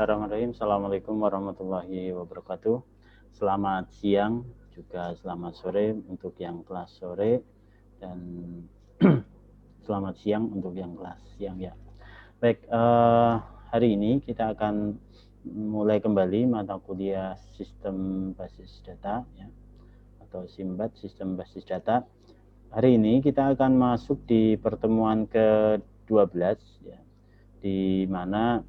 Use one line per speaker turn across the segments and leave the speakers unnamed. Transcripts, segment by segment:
Bismillahirrahmanirrahim. Assalamualaikum warahmatullahi wabarakatuh. Selamat siang, juga selamat sore untuk yang kelas sore, dan selamat siang untuk yang kelas siang ya. Baik, hari ini kita akan mulai kembali mata kuliah sistem basis data ya, atau SIMBAD, sistem basis data. Hari ini kita akan masuk di pertemuan ke-12 ya, di mana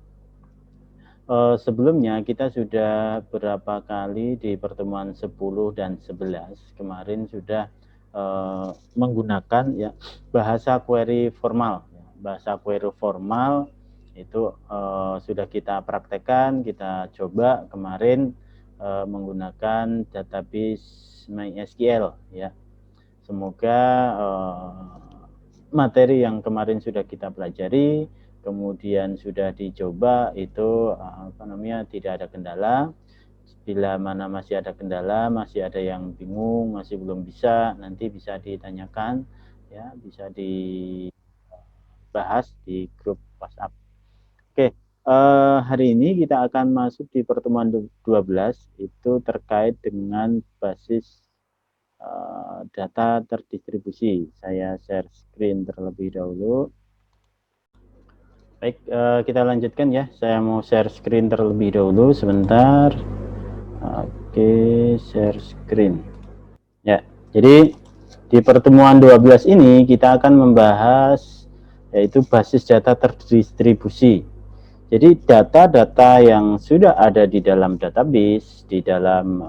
sebelumnya kita sudah berapa kali di pertemuan 10 dan 11 kemarin sudah menggunakan ya bahasa query formal. Bahasa query formal itu sudah kita praktekkan, kita coba kemarin menggunakan database MySQL ya. Semoga materi yang kemarin sudah kita pelajari kemudian sudah dicoba itu tidak ada kendala. Bila mana masih ada kendala, masih ada yang bingung, masih belum bisa, nanti bisa ditanyakan ya, bisa dibahas di grup WhatsApp. Oke, hari ini kita akan masuk di pertemuan 12 itu terkait dengan basis data terdistribusi. Saya share screen terlebih dahulu. Baik, kita lanjutkan ya. Saya mau share screen terlebih dahulu sebentar. Oke, share screen. Ya, jadi di pertemuan 12 ini kita akan membahas yaitu basis data terdistribusi. Jadi data-data yang sudah ada di dalam database, di dalam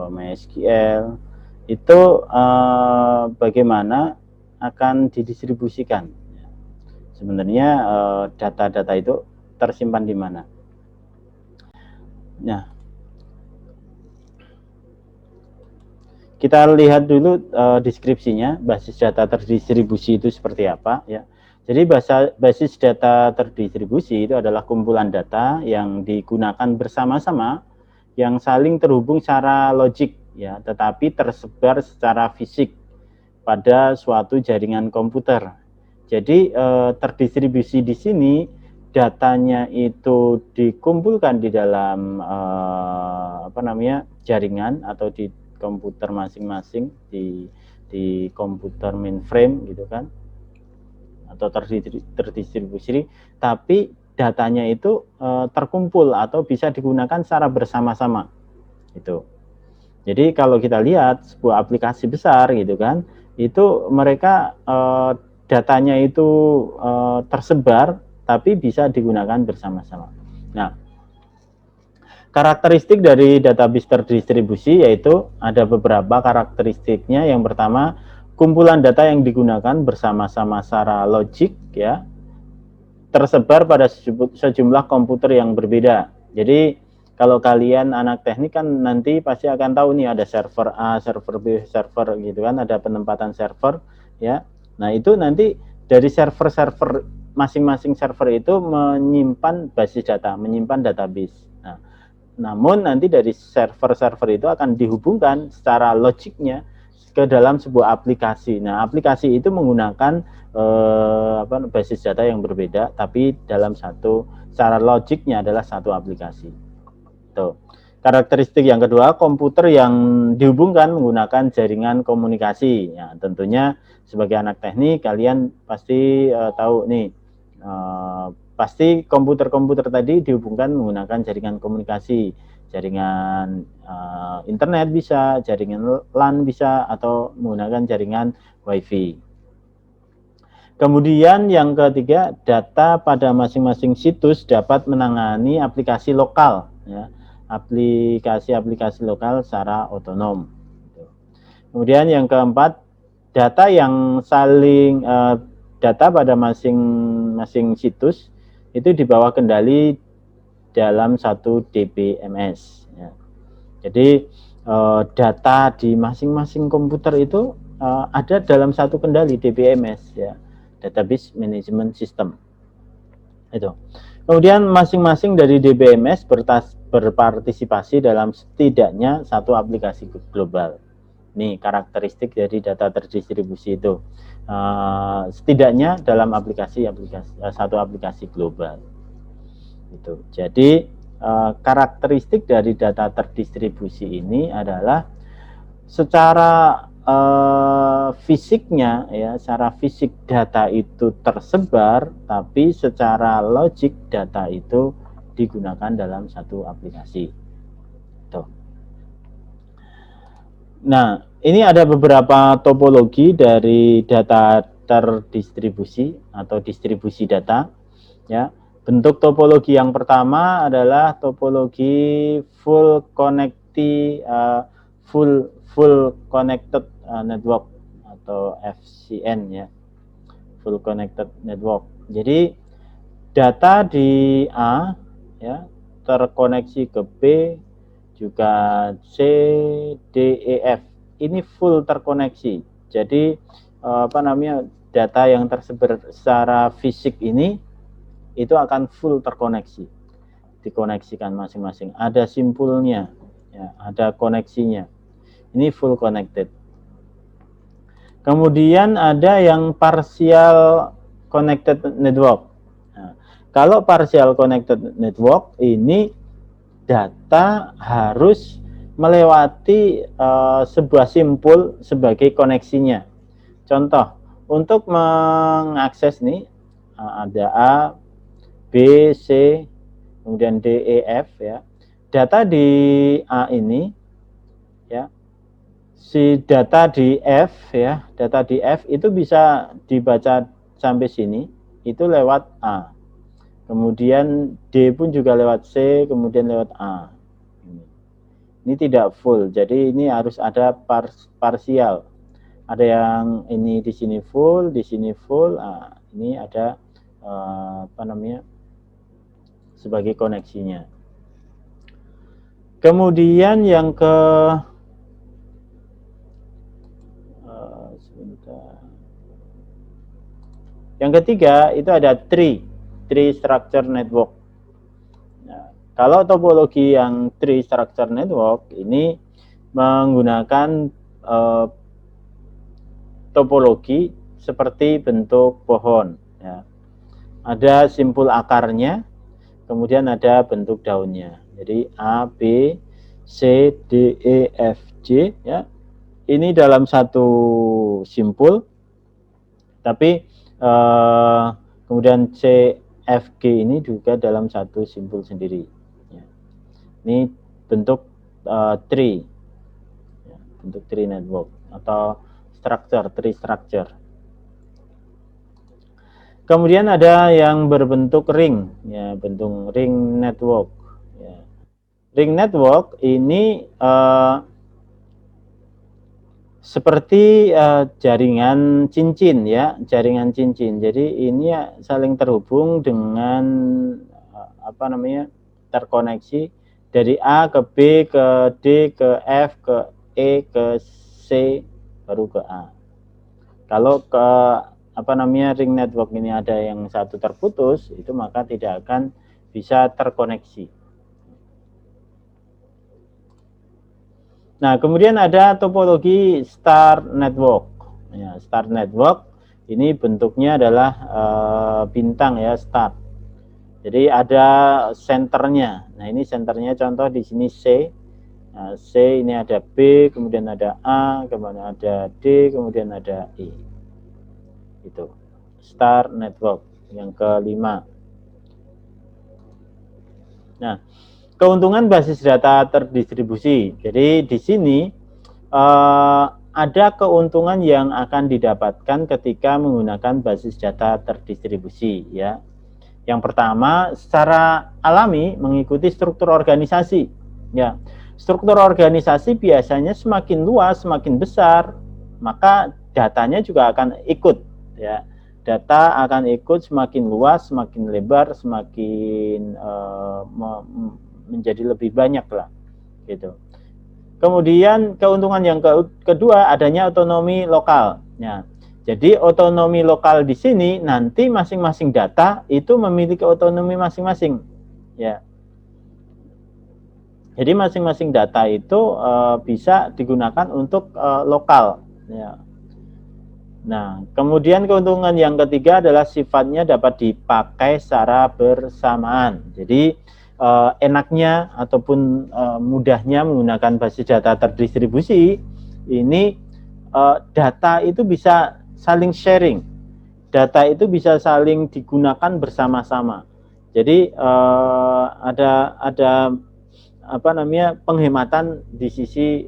MySQL itu bagaimana akan didistribusikan. Sebenarnya data-data itu tersimpan di mana. Nah, kita lihat dulu deskripsinya, basis data terdistribusi itu seperti apa ya. Jadi basis data terdistribusi itu adalah kumpulan data yang digunakan bersama-sama yang saling terhubung secara logik ya, tetapi tersebar secara fisik pada suatu jaringan komputer. Jadi terdistribusi di sini datanya itu dikumpulkan di dalam jaringan atau di komputer masing-masing, di komputer mainframe gitu kan, atau terdistribusi, tapi datanya itu terkumpul atau bisa digunakan secara bersama-sama itu. Jadi kalau kita lihat sebuah aplikasi besar gitu kan, itu mereka datanya itu tersebar tapi bisa digunakan bersama-sama. Nah, karakteristik dari database terdistribusi yaitu ada beberapa karakteristiknya. Yang pertama, kumpulan data yang digunakan bersama-sama secara logik ya, tersebar pada sejumlah komputer yang berbeda. Jadi kalau kalian anak teknik kan nanti pasti akan tahu nih ada server A, server B, server gitu kan, ada penempatan server ya. Nah, itu nanti dari server-server masing-masing server itu menyimpan basis data, menyimpan database. Nah, namun nanti dari server-server itu akan dihubungkan secara logiknya ke dalam sebuah aplikasi. Nah, aplikasi itu menggunakan basis data yang berbeda, tapi dalam secara logiknya adalah satu aplikasi. Tuh. Karakteristik yang kedua, komputer yang dihubungkan menggunakan jaringan komunikasi. Ya, tentunya sebagai anak teknik kalian pasti tahu nih, pasti komputer-komputer tadi dihubungkan menggunakan jaringan komunikasi, jaringan internet bisa, jaringan LAN bisa, atau menggunakan jaringan WiFi. Kemudian yang ketiga, data pada masing-masing situs dapat menangani aplikasi lokal ya, aplikasi-aplikasi lokal secara otonom. Kemudian yang keempat, data yang saling data pada masing-masing situs itu di bawah kendali dalam satu DBMS ya. Jadi data di masing-masing komputer itu ada dalam satu kendali DBMS ya, Database Management System itu. Kemudian masing-masing dari DBMS berpartisipasi dalam setidaknya satu aplikasi global. Ini karakteristik dari data terdistribusi itu. Setidaknya dalam satu aplikasi global. Itu. Jadi karakteristik dari data terdistribusi ini adalah secara fisiknya, ya, secara fisik data itu tersebar, tapi secara logik data itu digunakan dalam satu aplikasi. Tuh. Nah, ini ada beberapa topologi dari data terdistribusi atau distribusi data, ya. Bentuk topologi yang pertama adalah topologi full connected network atau FCN, ya. Full connected network. Jadi data di A, ya, terkoneksi ke B, juga C, D, E, F. Ini full terkoneksi. Jadi data yang tersebar secara fisik ini itu akan full terkoneksi, dikoneksikan masing-masing. Ada simpulnya, ya, ada koneksinya. Ini full connected. Kemudian ada yang partial connected network. Nah, kalau partial connected network ini data harus melewati sebuah simpul sebagai koneksinya. Contoh, untuk mengakses nih ada A, B, C, kemudian D, E, F, ya. Data di A ini, ya, si data di F, ya, data di F itu bisa dibaca sampai sini, itu lewat A. Kemudian D pun juga lewat C, kemudian lewat A. Ini tidak full, jadi ini harus ada parsial. Ada yang ini di sini full, di sini full. Nah, ini ada sebagai koneksinya. Kemudian yang yang ketiga itu ada tree structure network. Nah, kalau topologi yang tree structure network ini menggunakan topologi seperti bentuk pohon, ya. Ada simpul akarnya, kemudian ada bentuk daunnya. Jadi A, B, C, D, E, F, G, ya. Ini dalam satu simpul, tapi kemudian C, F, G ini juga dalam satu simpul sendiri. Ya. Ini bentuk tree, ya, bentuk tree network atau tree structure. Kemudian ada yang berbentuk ring, ya, bentuk ring network. Ya. Ring network ini seperti jaringan cincin, ya, jaringan cincin. Jadi ini saling terhubung dengan terkoneksi dari A ke B ke D ke F ke E ke C baru ke A. Kalau ke ring network ini ada yang satu terputus, itu maka tidak akan bisa terkoneksi. Nah, kemudian ada topologi star network. Ya, star network ini bentuknya adalah bintang, ya, star. Jadi ada senternya. Nah, ini senternya contoh di sini C. Nah, C ini ada B, kemudian ada A, kemudian ada D, kemudian ada E. Itu star network yang kelima. Nah, keuntungan basis data terdistribusi. Jadi di sini ada keuntungan yang akan didapatkan ketika menggunakan basis data terdistribusi, ya. Yang pertama, secara alami mengikuti struktur organisasi, ya. Struktur organisasi biasanya semakin luas, semakin besar, maka datanya juga akan ikut, ya. Data akan ikut semakin luas, semakin lebar, semakin menjadi lebih banyak lah, gitu. Kemudian keuntungan yang kedua adanya otonomi lokal. Ya, jadi otonomi lokal di sini nanti masing-masing data itu memiliki otonomi masing-masing. Ya, jadi masing-masing data itu bisa digunakan untuk lokal. Ya. Nah, kemudian keuntungan yang ketiga adalah sifatnya dapat dipakai secara bersamaan. Jadi enaknya ataupun mudahnya menggunakan basis data terdistribusi ini, data itu bisa saling sharing, data itu bisa saling digunakan bersama-sama. Jadi ada apa namanya penghematan di sisi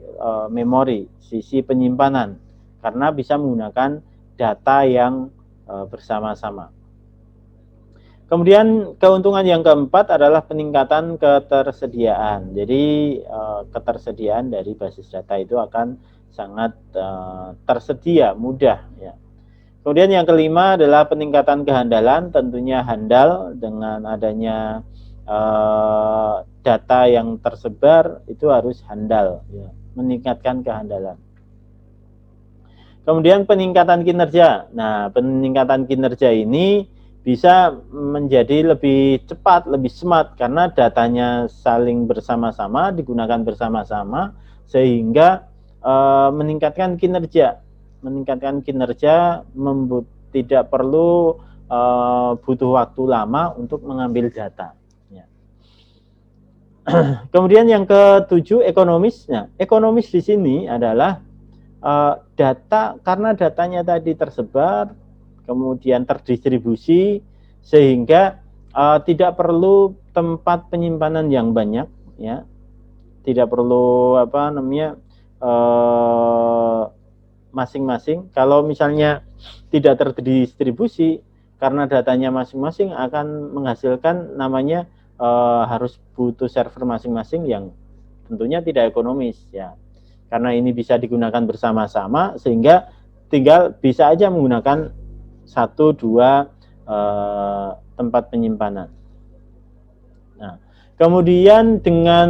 memori, sisi penyimpanan, karena bisa menggunakan data yang bersama-sama. Kemudian keuntungan yang keempat adalah peningkatan ketersediaan. Jadi ketersediaan dari basis data itu akan sangat tersedia, mudah ya. Kemudian yang kelima adalah peningkatan kehandalan, tentunya handal dengan adanya data yang tersebar itu harus handal ya, meningkatkan kehandalan. Kemudian peningkatan kinerja. Nah, peningkatan kinerja ini bisa menjadi lebih cepat, lebih smart karena datanya saling bersama-sama, digunakan bersama-sama sehingga meningkatkan kinerja. Meningkatkan kinerja tidak perlu butuh waktu lama untuk mengambil data. Ya. Kemudian yang ketujuh ekonomisnya. Ekonomis di sini adalah data, karena datanya tadi tersebar, kemudian terdistribusi, sehingga tidak perlu tempat penyimpanan yang banyak, ya, tidak perlu apa namanya masing-masing. Kalau misalnya tidak terdistribusi, karena datanya masing-masing akan menghasilkan namanya harus butuh server masing-masing yang tentunya tidak ekonomis, ya. Karena ini bisa digunakan bersama-sama sehingga tinggal bisa aja menggunakan 1-2 tempat penyimpanan. Nah, kemudian dengan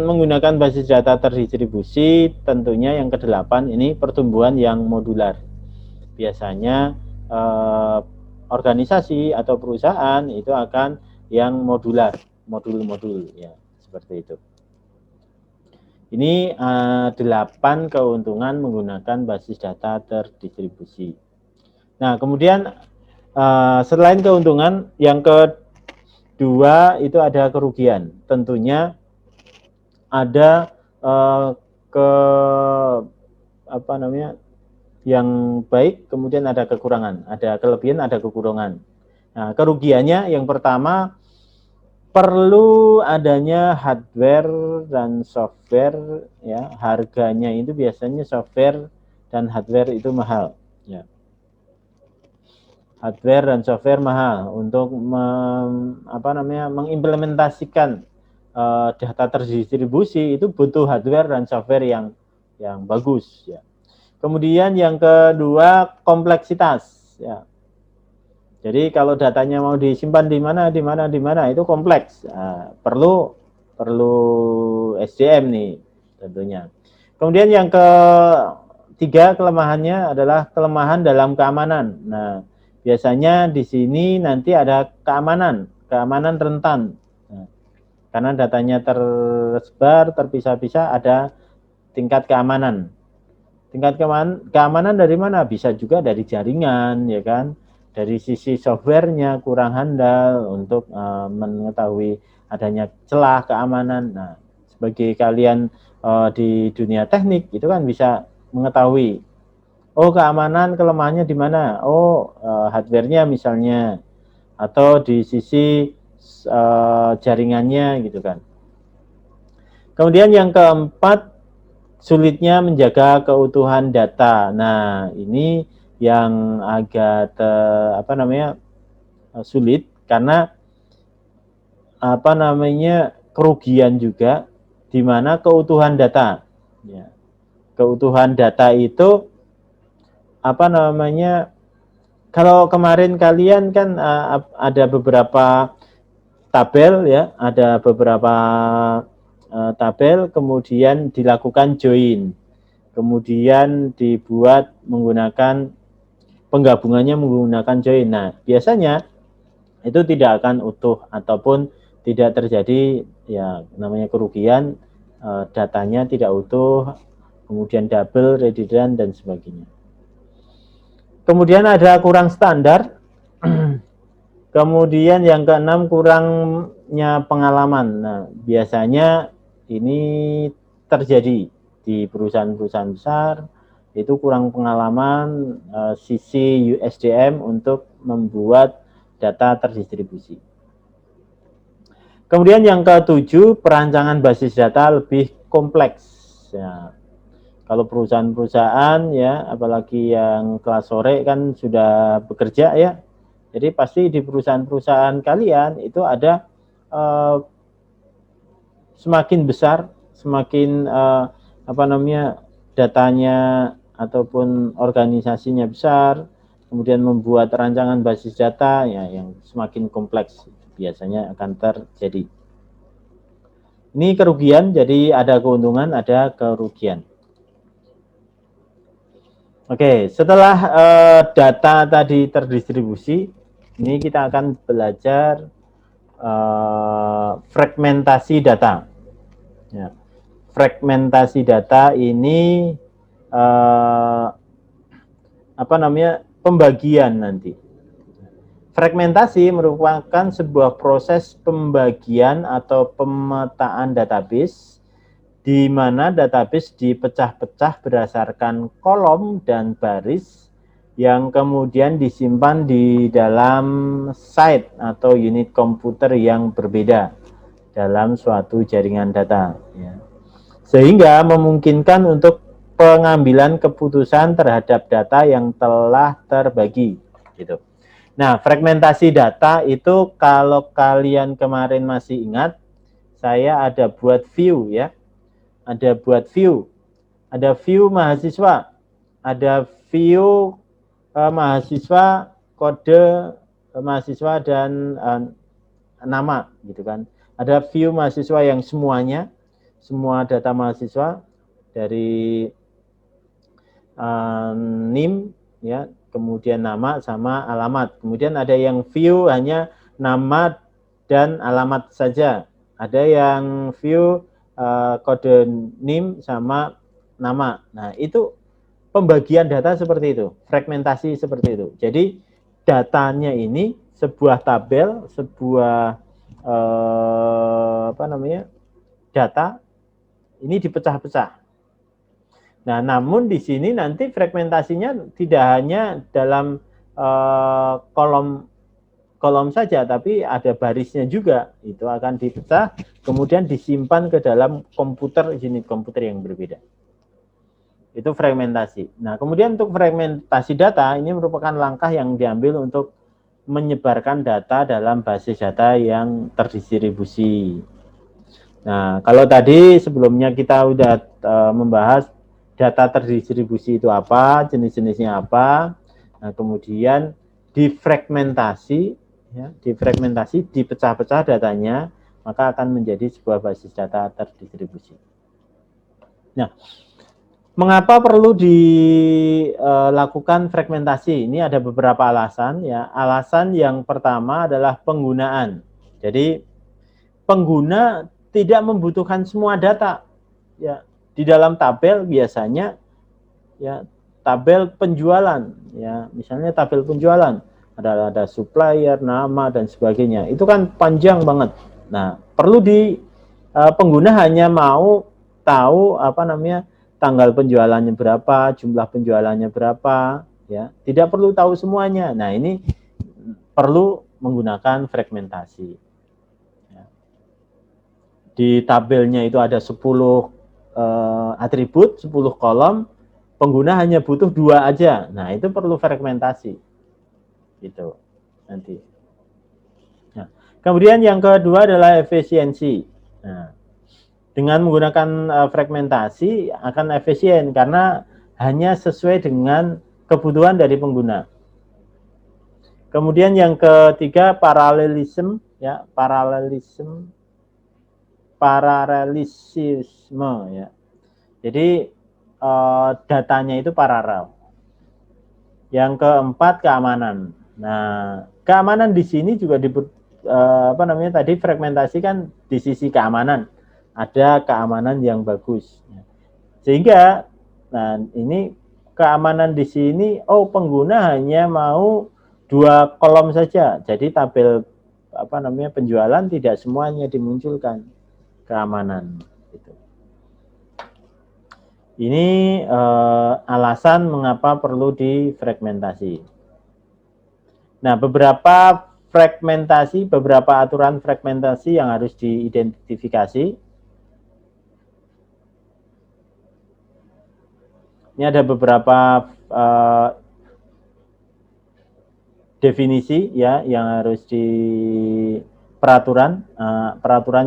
menggunakan basis data terdistribusi, tentunya yang ke-8 ini pertumbuhan yang modular. Biasanya organisasi atau perusahaan itu akan yang modular, modul-modul ya, seperti itu. Ini 8 keuntungan menggunakan basis data terdistribusi. Nah, kemudian selain keuntungan, yang kedua itu ada kerugian. Tentunya ada apa namanya yang baik, kemudian ada kekurangan, ada kelebihan, ada kekurangan. Nah, kerugiannya yang pertama, perlu adanya hardware dan software ya, harganya itu biasanya software dan hardware itu mahal ya. Hardware dan software mahal untuk mengimplementasikan data terdistribusi, itu butuh hardware dan software yang bagus ya. Kemudian yang kedua, kompleksitas ya. Jadi kalau datanya mau disimpan di mana itu kompleks, perlu SDM nih tentunya. Kemudian yang ketiga kelemahannya adalah kelemahan dalam keamanan. Nah, biasanya di sini nanti ada keamanan rentan. Nah, karena datanya tersebar, terpisah-pisah, ada tingkat keamanan. Tingkat keamanan dari mana? Bisa juga dari jaringan, ya kan? Dari sisi softwarenya kurang handal untuk mengetahui adanya celah keamanan. Nah, sebagai kalian di dunia teknik itu kan bisa mengetahui, oh keamanan kelemahannya di mana? Oh hardwarenya misalnya, atau di sisi jaringannya gitu kan. Kemudian yang keempat, sulitnya menjaga keutuhan data. Nah, ini yang agak sulit karena kerugian juga di mana keutuhan data. Ya. Keutuhan data itu kalau kemarin kalian kan ada beberapa tabel ya, ada beberapa tabel, kemudian dilakukan join, kemudian dibuat menggunakan penggabungannya menggunakan join. Nah, biasanya itu tidak akan utuh ataupun tidak terjadi ya namanya kerugian, datanya tidak utuh, kemudian double, redundant dan sebagainya. Kemudian ada kurang standar. Kemudian yang keenam, kurang kurangnya pengalaman. Nah, biasanya ini terjadi di perusahaan-perusahaan besar, itu kurang pengalaman sisi USDM untuk membuat data terdistribusi. Kemudian yang ketujuh, perancangan basis data lebih kompleks. Ya, kalau perusahaan-perusahaan ya, apalagi yang kelas sore kan sudah bekerja ya, jadi pasti di perusahaan-perusahaan kalian itu ada semakin besar, semakin apa namanya datanya ataupun organisasinya besar, kemudian membuat rancangan basis data ya yang semakin kompleks biasanya akan terjadi. Ini kerugian, jadi ada keuntungan, ada kerugian. Oke, setelah data tadi terdistribusi, ini kita akan belajar fragmentasi data. Ya. Fragmentasi data ini apa namanya pembagian nanti. Fragmentasi merupakan sebuah proses pembagian atau pemetaan database di mana database dipecah-pecah berdasarkan kolom dan baris yang kemudian disimpan di dalam site atau unit komputer yang berbeda dalam suatu jaringan data. Ya. Sehingga memungkinkan untuk pengambilan keputusan terhadap data yang telah terbagi. Gitu. Nah, fragmentasi data itu kalau kalian kemarin masih ingat, saya ada buat view ya. Ada buat view, ada view mahasiswa, ada view mahasiswa, kode mahasiswa dan nama gitu kan. Ada view mahasiswa yang semuanya, semua data mahasiswa dari NIM ya, kemudian nama sama alamat. Kemudian ada yang view hanya nama dan alamat saja. Ada yang view kode NIM sama nama. Nah, itu pembagian data seperti itu, fragmentasi seperti itu. Jadi datanya ini sebuah tabel, sebuah apa namanya data ini dipecah-pecah. Nah, namun di sini nanti fragmentasinya tidak hanya dalam kolom saja, tapi ada barisnya juga. Itu akan dipecah, kemudian disimpan ke dalam komputer, unit komputer yang berbeda. Itu fragmentasi. Nah, kemudian untuk fragmentasi data, ini merupakan langkah yang diambil untuk menyebarkan data dalam basis data yang terdistribusi. Nah, kalau tadi sebelumnya kita udah membahas data terdistribusi itu apa, jenis-jenisnya apa. Nah, kemudian difragmentasi, ya, dipecah-pecah datanya, maka akan menjadi sebuah basis data terdistribusi. Nah, mengapa perlu dilakukan fragmentasi? Ini ada beberapa alasan ya. Alasan yang pertama adalah penggunaan. Jadi pengguna tidak membutuhkan semua data. Ya, di dalam tabel biasanya ya tabel penjualan ya, misalnya tabel penjualan ada supplier, nama dan sebagainya. Itu kan panjang banget. Nah, perlu pengguna hanya mau tahu apa namanya tanggal penjualannya berapa, jumlah penjualannya berapa, ya. Tidak perlu tahu semuanya. Nah, ini perlu menggunakan fragmentasi. Ya. Di tabelnya itu ada 10 atribut, 10 kolom, pengguna hanya butuh 2 aja. Nah, itu perlu fragmentasi. Gitu. Nanti. Nah, kemudian yang kedua adalah efisiensi. Nah, dengan menggunakan fragmentasi akan efisien karena hanya sesuai dengan kebutuhan dari pengguna. Kemudian yang ketiga paralelisme ya, paralelisme ya. Jadi datanya itu paralel. Yang keempat keamanan. Nah, keamanan di sini juga apa namanya tadi fragmentasi kan di sisi keamanan. Ada keamanan yang bagus. Sehingga nah ini keamanan di sini pengguna hanya mau 2 kolom saja. Jadi tabel penjualan tidak semuanya dimunculkan keamanan. Gitu. Ini alasan mengapa perlu difragmentasi. Nah, beberapa aturan fragmentasi yang harus diidentifikasi. Ini ada beberapa definisi ya yang harus peraturan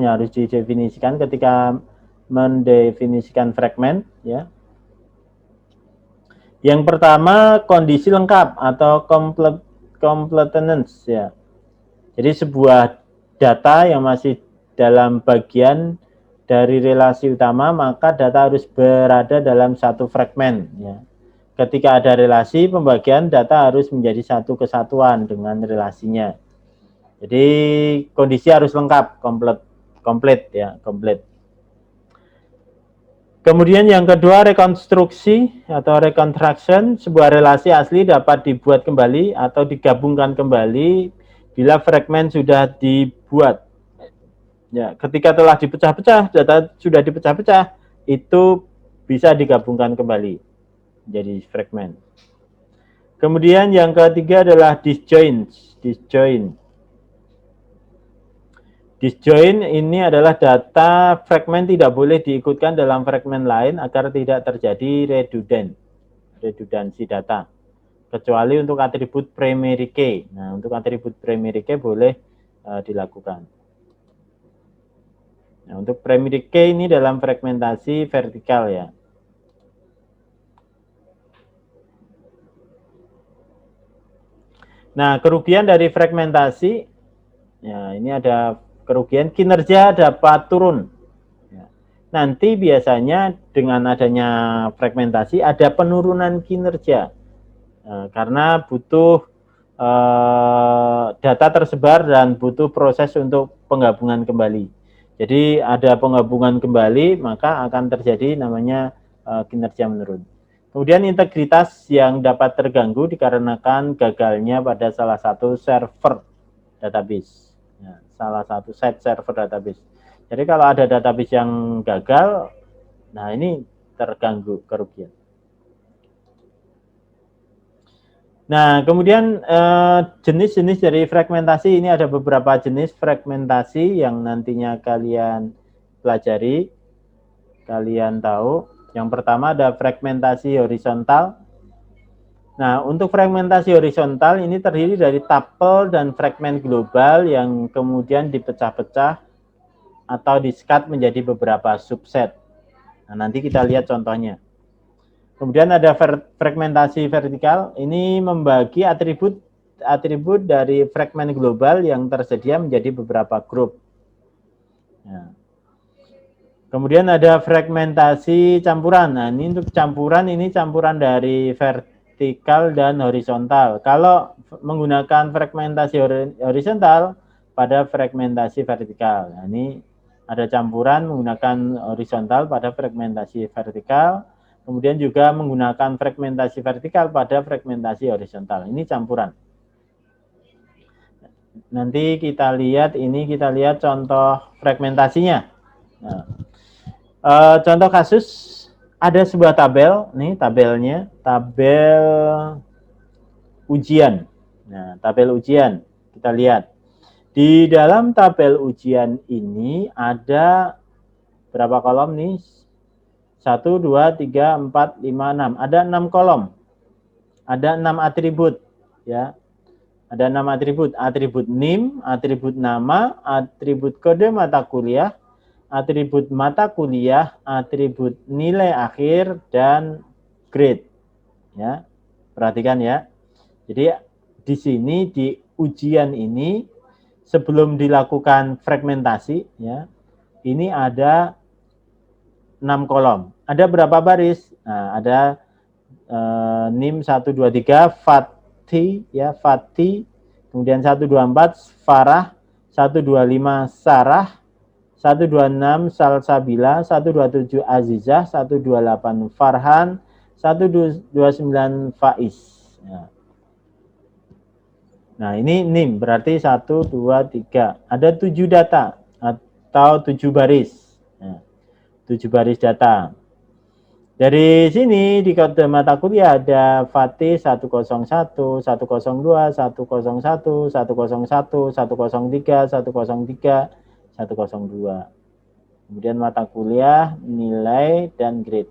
yang harus didefinisikan ketika mendefinisikan fragment ya. Yang pertama kondisi lengkap atau completeness ya. Jadi sebuah data yang masih dalam bagian dari relasi utama, maka data harus berada dalam satu fragmen ya. Ketika ada relasi, pembagian data harus menjadi satu kesatuan dengan relasinya. Jadi kondisi harus lengkap, komplit ya, komplit. Kemudian yang kedua, rekonstruksi atau reconstruction. Sebuah relasi asli dapat dibuat kembali atau digabungkan kembali bila fragmen sudah dibuat. Ya, ketika telah dipecah-pecah, data sudah dipecah-pecah, itu bisa digabungkan kembali jadi fragmen. Kemudian yang ketiga adalah disjoint. Disjoint ini adalah data fragmen tidak boleh diikutkan dalam fragmen lain agar tidak terjadi redundansi data. Kecuali untuk atribut primary key. Nah, untuk atribut primary key boleh dilakukan. Nah, untuk primary key ini dalam fragmentasi vertikal ya. Nah, kerugian dari fragmentasi, ya ini ada kerugian kinerja dapat turun. Ya. Nanti biasanya dengan adanya fragmentasi ada penurunan kinerja, karena butuh data tersebar dan butuh proses untuk penggabungan kembali. Jadi ada penggabungan kembali, maka akan terjadi namanya kinerja menurun. Kemudian integritas yang dapat terganggu dikarenakan gagalnya pada salah satu server database. Ya, salah satu set server database. Jadi kalau ada database yang gagal, nah ini terganggu kerugian. Nah, kemudian jenis-jenis dari fragmentasi, ini ada beberapa jenis fragmentasi yang nantinya kalian pelajari, kalian tahu. Yang pertama ada fragmentasi horizontal. Nah, untuk fragmentasi horizontal ini terdiri dari tuple dan fragmen global yang kemudian dipecah-pecah atau di-skat menjadi beberapa subset. Nah, nanti kita lihat contohnya. Kemudian ada fragmentasi vertikal, ini membagi atribut dari fragmen global yang tersedia menjadi beberapa grup. Nah. Kemudian ada fragmentasi campuran. Nah, ini untuk campuran, ini campuran dari vertikal dan horizontal. Kalau menggunakan fragmentasi horizontal pada fragmentasi vertikal. Nah, ini ada campuran menggunakan horizontal pada fragmentasi vertikal. Kemudian juga menggunakan fragmentasi vertikal pada fragmentasi horizontal. Ini campuran. Nanti kita lihat, contoh fragmentasinya. Nah, contoh kasus, ada sebuah tabel, nih tabelnya, tabel ujian. Nah, tabel ujian, kita lihat. Di dalam tabel ujian ini ada berapa kolom nih? 1, 2, 3, 4, 5, 6. Ada 6 kolom. Ada 6 atribut. Ya. Ada 6 atribut. Atribut NIM, atribut nama, atribut kode mata kuliah, atribut mata kuliah, atribut nilai akhir, dan grade. Ya, perhatikan ya. Jadi di sini di ujian ini sebelum dilakukan fragmentasi, ya, ini ada 6 kolom. Ada berapa baris? Nah, ada NIM 1, 2, 3, Fatih, ya, Fatih, kemudian 1, 2, 4, Farah, 1, 2, 5, Sarah, 126 Salsabila, 127 Azizah, 128 Farhan, 129 Faiz. Ya. Nah, ini NIM berarti 1, 2, 3. Ada 7 data atau 7 baris. Nah, 7 baris data. Dari sini di kode mata kuliah ada Fatih 101, 102, 101, 101, 103, 103, 102. Kemudian mata kuliah, nilai, dan grade.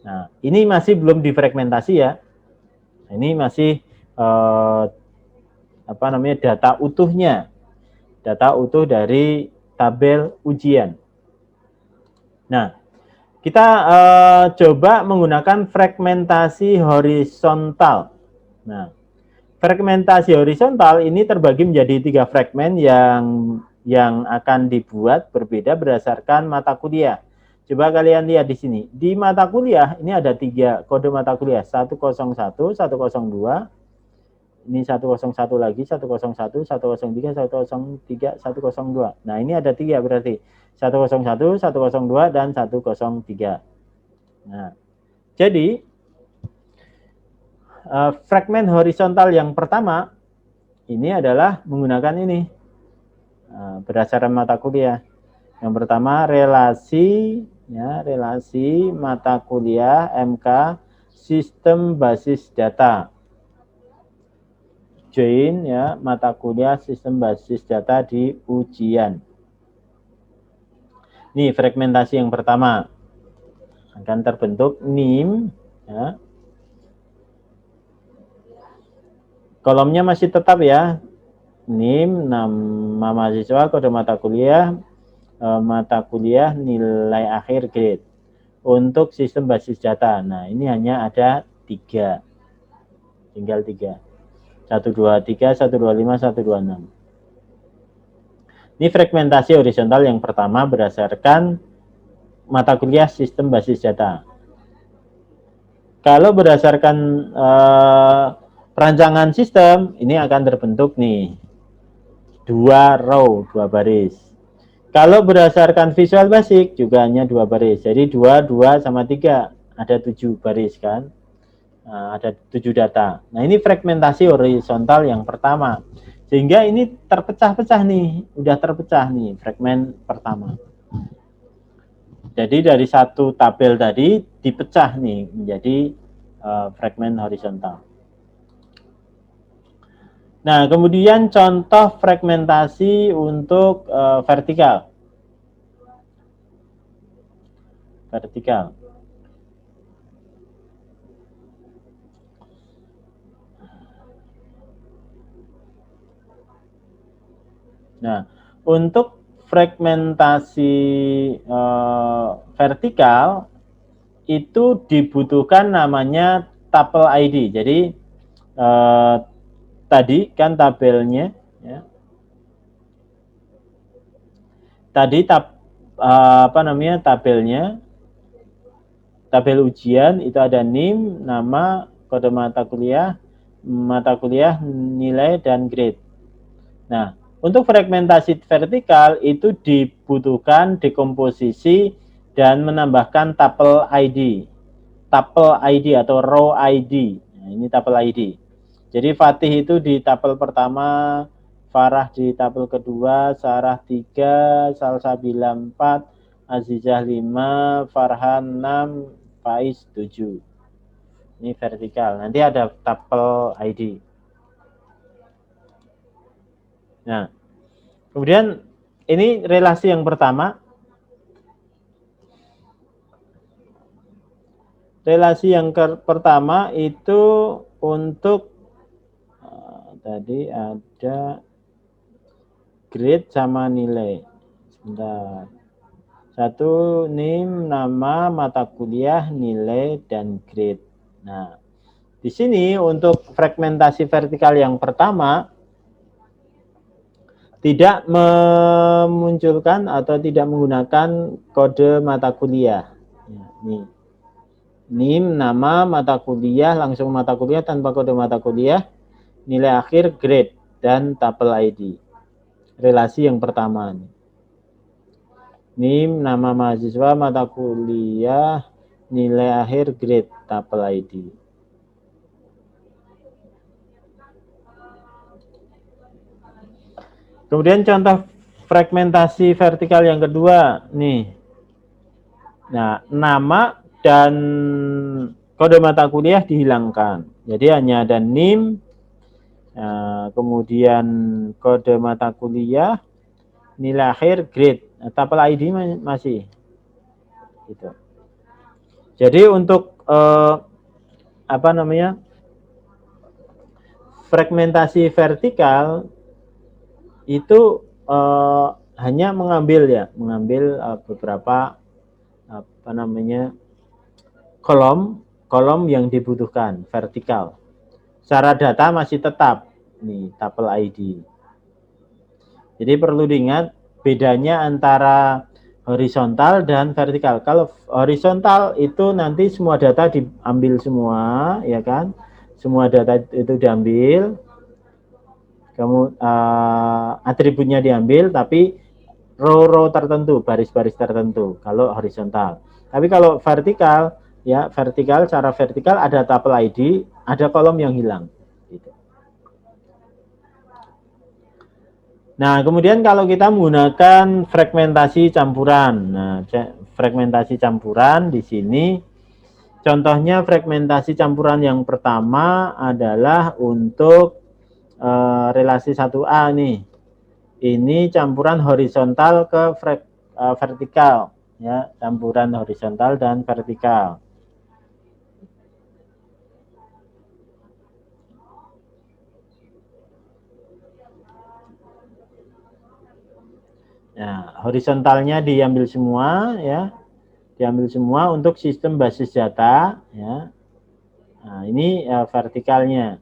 Nah, ini masih belum difragmentasi ya. Ini masih data utuhnya. Data utuh dari tabel ujian. Nah, kita coba menggunakan fragmentasi horizontal. Nah, fragmentasi horizontal ini terbagi menjadi 3 fragmen yang akan dibuat berbeda berdasarkan mata kuliah. Coba kalian lihat di sini. Di mata kuliah ini ada 3 kode mata kuliah, 101, 102, ini 101 lagi, 101, 103, 103, 102. Nah, ini ada 3 berarti. 101, 102, dan 103. Nah, jadi fragmen horizontal yang pertama ini adalah menggunakan ini berdasarkan mata kuliah. Yang pertama relasi mata kuliah MK sistem basis data. Join ya mata kuliah sistem basis data di ujian. Ini fragmentasi yang pertama akan terbentuk NIM ya. Kolomnya masih tetap ya, NIM, nama mahasiswa, kode mata kuliah, nilai akhir, grade. Untuk sistem basis data, nah ini hanya ada 3, tinggal 3, 123, 125, 126. Ini fragmentasi horizontal yang pertama berdasarkan mata kuliah sistem basis data. Kalau berdasarkan perancangan sistem, ini akan terbentuk nih 2 row, 2 baris. Kalau berdasarkan Visual Basic juga hanya 2 baris. Jadi 2, 2 sama 3, ada 7 baris kan. Nah, ada 7 data. Nah, ini fragmentasi horizontal yang pertama. Sehingga ini terpecah-pecah nih, udah terpecah nih fragmen pertama. Jadi dari satu tabel tadi dipecah nih menjadi fragmen horizontal. Nah, kemudian contoh fragmentasi untuk vertikal. Vertikal. Nah, untuk fragmentasi vertikal itu dibutuhkan namanya tuple ID. Jadi tadi kan tabelnya ya. Tadi tabelnya, tabel ujian itu ada NIM, nama, kode mata kuliah, nilai, dan grade. Nah, untuk fragmentasi vertikal itu dibutuhkan dekomposisi dan menambahkan tuple ID. Tuple ID atau row ID. Nah, ini tuple ID. Jadi Fatih itu di tabel pertama, Farah di tabel kedua, Sarah 3, Salsabila 4, Azizah 5, Farhan 6, Faiz 7. Ini vertikal. Nanti ada tabel ID. Nah, kemudian ini relasi yang pertama. Relasi yang pertama itu untuk tadi ada grade sama nilai. Sebentar. 1 NIM, nama, mata kuliah, nilai, dan grade. Nah, di sini untuk fragmentasi vertikal yang pertama tidak memunculkan atau tidak menggunakan kode mata kuliah. Ya, nih. NIM, nama, mata kuliah, langsung mata kuliah tanpa kode mata kuliah, nilai akhir, grade, dan tuple ID. Relasi yang pertama. NIM, nama mahasiswa, mata kuliah, nilai akhir, grade, tuple ID. Kemudian contoh fragmentasi vertikal yang kedua nih. Nah, nama dan kode mata kuliah dihilangkan. Jadi hanya ada NIM, kemudian kode mata kuliah, nilai akhir, grade. Tabel ID masih. Gitu. Jadi untuk apa namanya, fragmentasi vertikal itu hanya mengambil beberapa apa namanya kolom yang dibutuhkan vertikal. Secara data masih tetap nih tabel ID. Jadi perlu diingat bedanya antara horizontal dan vertikal. Kalau horizontal itu nanti semua data diambil semua, ya kan? Semua data itu diambil, atributnya diambil, tapi row tertentu, baris-baris tertentu. Kalau horizontal. Tapi kalau vertikal, ya vertikal, secara vertikal ada tabel ID, ada kolom yang hilang. Gitu. Nah, kemudian kalau kita menggunakan fragmentasi campuran. Nah, fragmentasi campuran di sini contohnya fragmentasi campuran yang pertama adalah untuk relasi 1A nih. Ini campuran horizontal ke vertikal ya, campuran horizontal dan vertikal. Nah, horizontalnya diambil semua ya. Diambil semua untuk sistem basis data ya. Nah, ini vertikalnya.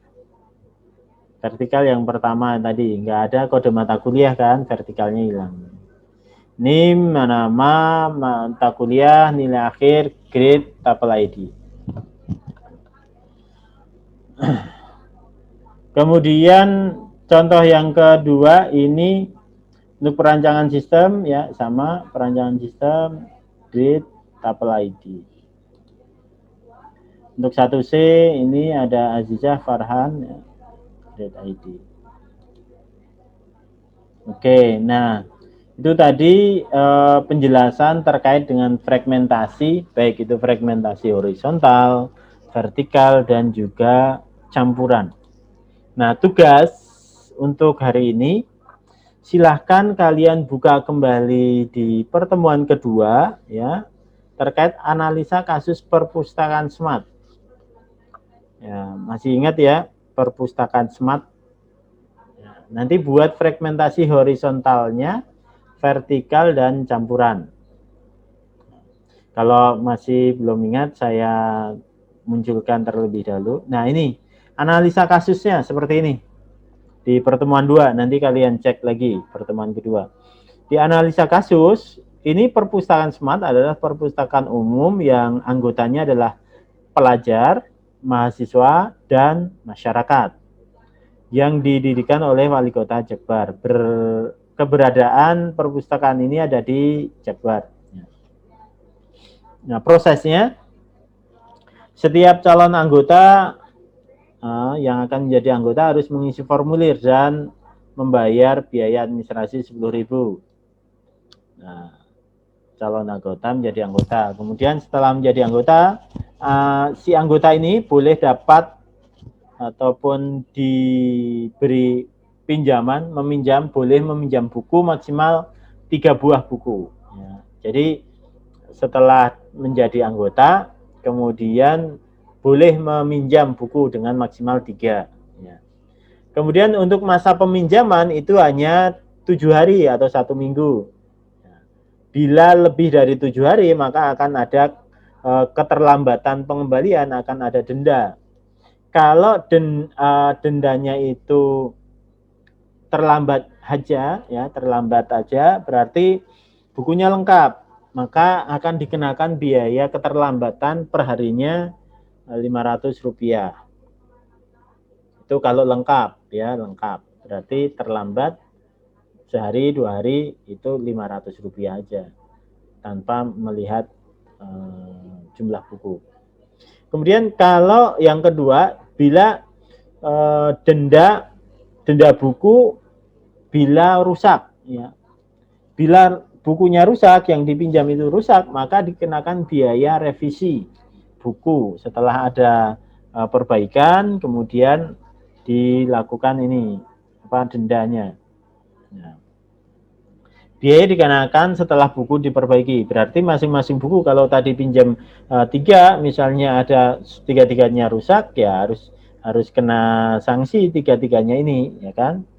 Vertikal yang pertama tadi nggak ada kode mata kuliah kan, vertikalnya hilang. NIM, nama, mata kuliah, nilai akhir, grade, tabel ID. Kemudian contoh yang kedua ini untuk perancangan sistem ya, sama perancangan sistem, grade, tabel ID. Untuk 1C ini ada Azizah Farhan ya, grade ID. Oke, nah itu tadi penjelasan terkait dengan fragmentasi, baik itu fragmentasi horizontal, vertikal, dan juga campuran. Nah, tugas untuk hari ini, silahkan kalian buka kembali di pertemuan kedua, ya, terkait analisa kasus perpustakaan smart. Ya, masih ingat ya, perpustakaan smart. Nanti buat fragmentasi horizontalnya, vertikal, dan campuran. Kalau masih belum ingat, saya munculkan terlebih dahulu. Nah, ini analisa kasusnya seperti ini. Di pertemuan 2, nanti kalian cek lagi pertemuan kedua. Di analisa kasus, ini perpustakaan smart adalah perpustakaan umum yang anggotanya adalah pelajar, mahasiswa, dan masyarakat yang didirikan oleh Wali Kota Jakbar. Keberadaan perpustakaan ini ada di Jakbar. Nah, prosesnya, setiap calon anggota yang akan menjadi anggota harus mengisi formulir dan membayar biaya administrasi 10.000. Nah, calon anggota menjadi anggota. Kemudian setelah menjadi anggota, si anggota ini boleh dapat ataupun diberi pinjaman, boleh meminjam buku maksimal 3 buah buku. Ya. Jadi setelah menjadi anggota, kemudian boleh meminjam buku dengan maksimal 3. Ya. Kemudian untuk masa peminjaman itu hanya 7 hari atau 1 minggu. Bila lebih dari 7 hari, maka akan ada keterlambatan pengembalian, akan ada denda. Kalau dendanya itu terlambat aja, berarti bukunya lengkap, maka akan dikenakan biaya keterlambatan perharinya Rp500. Itu kalau lengkap ya, lengkap. Berarti terlambat sehari 2 hari itu Rp500 aja, tanpa melihat jumlah buku. Kemudian kalau yang kedua, bila denda buku bila rusak, ya. Bila bukunya rusak, yang dipinjam itu rusak, maka dikenakan biaya revisi buku setelah ada perbaikan, kemudian dilakukan ini dendanya. Nah, biaya dikenakan setelah buku diperbaiki. Berarti masing-masing buku, kalau tadi pinjam 3, misalnya ada 3-3-nya rusak, ya harus kena sanksi 3-3-nya ini, ya kan?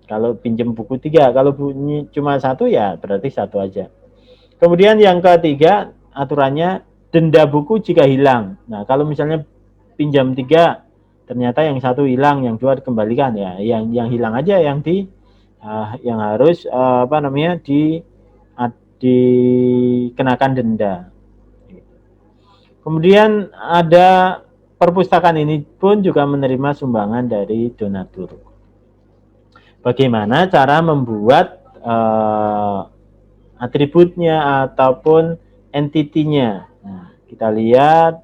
Kalau pinjam buku 3, kalau bunyi cuma 1, ya berarti 1 aja. Kemudian yang ketiga, aturannya denda buku jika hilang. Nah, kalau misalnya pinjam 3, ternyata yang 1 hilang, yang 2 dikembalikan, ya yang hilang aja yang harus dikenakan denda. Kemudian ada perpustakaan ini pun juga menerima sumbangan dari donatur. Bagaimana cara membuat atributnya ataupun entitinya? Nah, kita lihat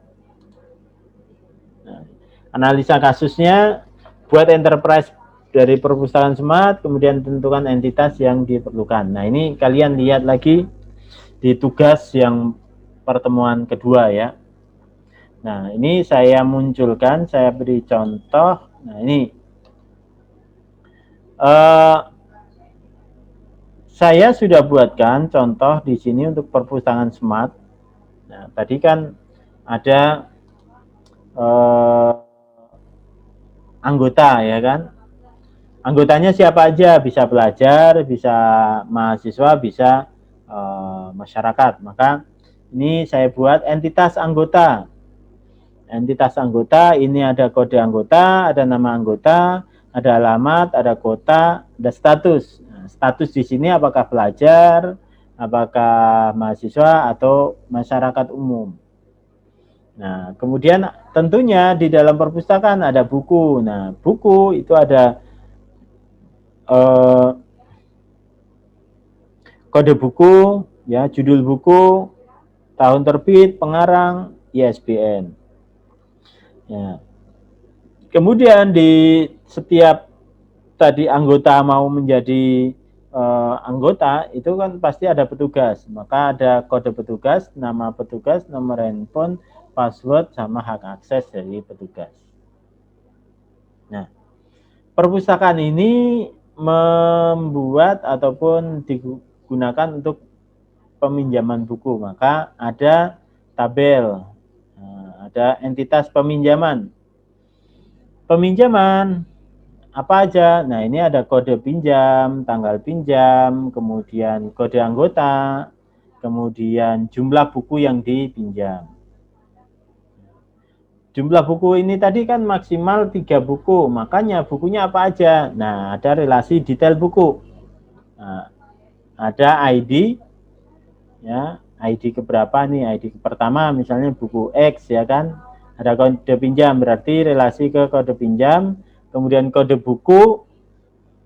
analisa kasusnya, buat enterprise dari perpustakaan smart, kemudian tentukan entitas yang diperlukan. Nah, ini kalian lihat lagi di tugas yang pertemuan kedua, ya. Nah, ini saya munculkan, saya beri contoh. Nah, ini saya sudah buatkan contoh di sini untuk perpustakaan smart. Nah, tadi kan ada anggota, ya kan? Anggotanya siapa aja? Bisa pelajar, bisa mahasiswa, bisa masyarakat. Maka ini saya buat entitas anggota. Entitas anggota ini ada kode anggota, ada nama anggota, ada alamat, ada kota, ada status. Nah, status di sini apakah pelajar, apakah mahasiswa atau masyarakat umum. Nah, kemudian tentunya di dalam perpustakaan ada buku. Nah, buku itu ada kode buku, ya, judul buku, tahun terbit, pengarang, ISBN. Ya. Kemudian di setiap tadi anggota mau menjadi anggota, itu kan pasti ada petugas. Maka ada kode petugas, nama petugas, nomor handphone, password, sama hak akses dari petugas. Nah, perpustakaan ini membuat ataupun digunakan untuk peminjaman buku. Maka ada tabel, ada entitas peminjaman. Peminjaman apa aja? Nah, ini ada kode pinjam, tanggal pinjam, kemudian kode anggota, kemudian jumlah buku yang dipinjam. Jumlah buku ini tadi kan maksimal 3 buku, makanya bukunya apa aja? Nah, ada relasi detail buku. Nah, ada ID, ya, ID keberapa nih? ID pertama misalnya buku X, ya kan? Ada kode pinjam, berarti relasi ke kode pinjam, kemudian kode buku,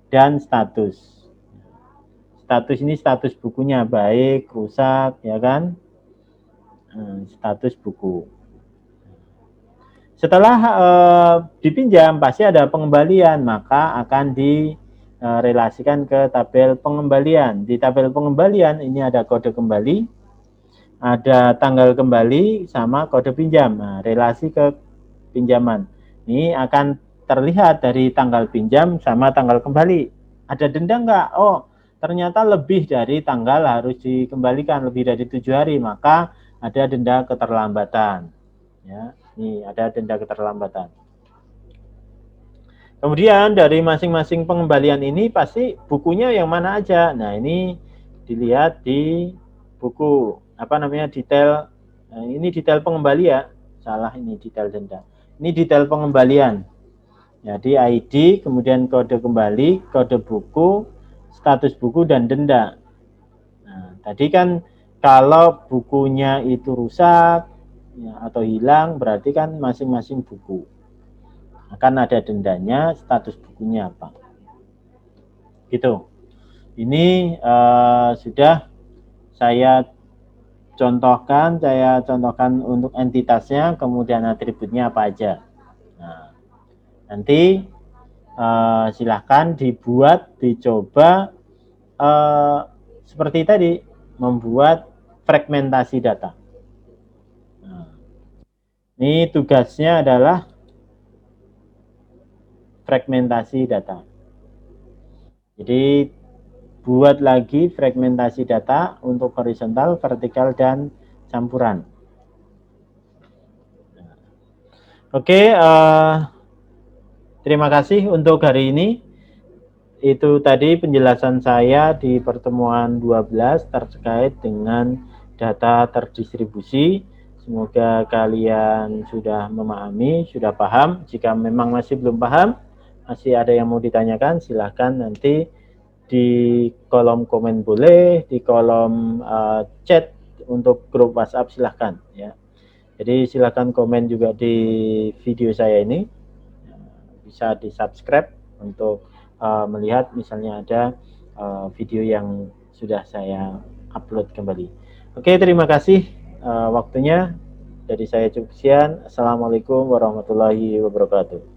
dan status. Status ini status bukunya baik, rusak, ya kan? Status buku. Setelah dipinjam pasti ada pengembalian, maka akan direlasikan ke tabel pengembalian. Di tabel pengembalian ini ada kode kembali, ada tanggal kembali, sama kode pinjam. Nah, relasi ke pinjaman ini akan terlihat dari tanggal pinjam sama tanggal kembali. Ada denda enggak? Oh, ternyata lebih dari tanggal harus dikembalikan, lebih dari 7 hari, maka ada denda keterlambatan. Ya, ini ada denda keterlambatan. Kemudian dari masing-masing pengembalian ini pasti bukunya yang mana aja. Nah, ini dilihat di buku detail. Nah, ini detail pengembalian. Salah, ini detail denda. Ini detail pengembalian. Jadi ID, kemudian kode kembali, kode buku, status buku, dan denda. Nah, tadi kan kalau bukunya itu rusak, ya, atau hilang, berarti kan masing-masing buku akan ada dendanya, status bukunya apa. Gitu. Ini sudah saya contohkan untuk entitasnya, kemudian atributnya apa aja. Nah, nanti silahkan dibuat, dicoba seperti tadi, membuat fragmentasi data. Nah, ini tugasnya adalah fragmentasi data. Jadi buat lagi fragmentasi data untuk horizontal, vertikal, dan campuran. Oke, terima kasih untuk hari ini. Itu tadi penjelasan saya di pertemuan 12 terkait dengan data terdistribusi. Semoga kalian sudah memahami, sudah paham. Jika memang masih belum paham, masih ada yang mau ditanyakan, silahkan nanti di kolom komen boleh, di kolom chat untuk grup WhatsApp silahkan ya. Jadi silahkan komen juga di video saya ini, bisa di subscribe untuk melihat misalnya ada video yang sudah saya upload kembali. Oke, terima kasih waktunya. Dari saya cukup sekian. Assalamualaikum warahmatullahi wabarakatuh.